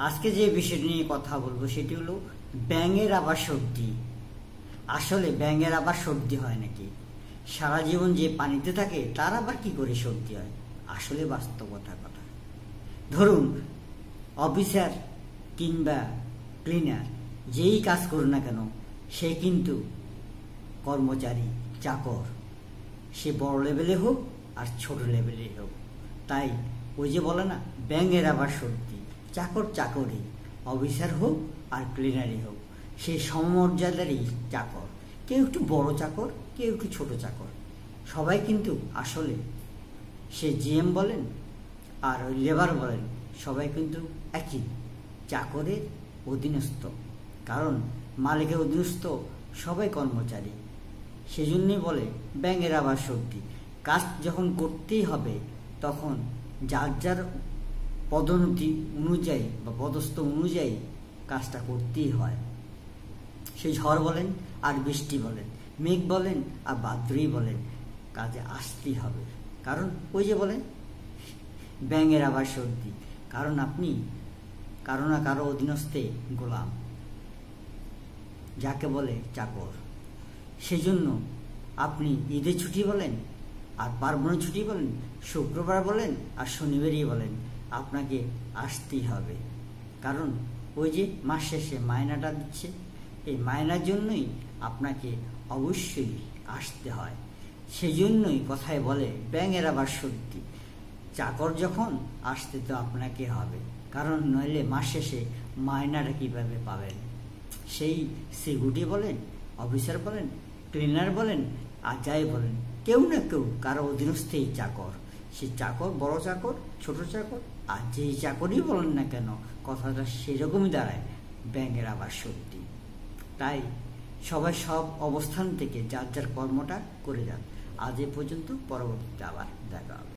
আজকে যে বিষয়টি নিয়ে কথা বলবো সেটি হলো ব্যাঙের আবার সর্দি। আসলে ব্যাঙের আবার সর্দি হয় নাকি? সারা জীবন যে পানিতে থাকে তার আবার কি করে সর্দি হয়? আসলে বাস্তবতার কথা। ধরুন অফিসার কিংবা ক্লিনার যেই কাজ করুন না কেন, সে কিন্তু কর্মচারী, চাকর, সে বড় লেভেলে হোক আর ছোট লেভেলে হোক। তাই ওই যে বলে না, ব্যাঙের আবার সর্দি। চাকর চাকরই, অফিসার হোক আর ক্লিনারই হোক, সে সমমর্যাদারই চাকর। কেউ একটু বড় চাকর, কেউ একটু ছোট চাকর, সবাই কিন্তু আসলে সে জিএম বলেন আর ওই লেবার বলেন, সবাই কিন্তু একই চাকরের অধীনস্থ। কারণ মালিকের অধীনস্থ সবাই কর্মচারী। সেজন্যই বলে ব্যাঙের আবার সর্দি। কাজ যখন করতেই হবে তখন যার যার পদোন্নতি অনুযায়ী বা পদস্থ অনুযায়ী কাজটা করতেই হয়। সে ঝড় বলেন আর বৃষ্টি বলেন, মেঘ বলেন আর বাদ্রই বলেন, কাজে আসতেই হবে। কারণ ওই যে বলেন ব্যাঙের আবার সর্দি। কারণ আপনি কারো না কারো অধীনস্থে গোলাম, যাকে বলে চাকর। সেজন্য আপনি ঈদের ছুটি বলেন আর পার্বণের ছুটি বলেন, শুক্রবার বলেন আর শনিবারই বলেন, আপনাকে আসতেই হবে। কারণ ওই যে মাস শেষে মাইনাটা দিচ্ছে, এই মাইনার জন্যই আপনাকে অবশ্যই আসতে হয়। সেই জন্যই কথায় বলে ব্যাঙের আবার সর্দি। চাকর যখন, আসতে তো আপনাকে হবে। কারণ নইলে মাস শেষে মাইনাটা কীভাবে পাবেন? সেই সিকিউরিটি বলেন, অফিসার বলেন, ক্লিনার বলেন আর যাই বলেন, কেউ না কেউ কারো অধীনস্থেই চাকর। সে চাকর বড় চাকর, ছোট চাকর, আর যেই চাকরই বলেন না কেন, কথাটা সেরকমই দাঁড়ায়, ব্যাঙের আবার সর্দি। তাই সবাই সব অবস্থান থেকে যার যার কর্মটা করে যান। আজ এ পর্যন্ত, পরবর্তীতে আবার দেখা হবে।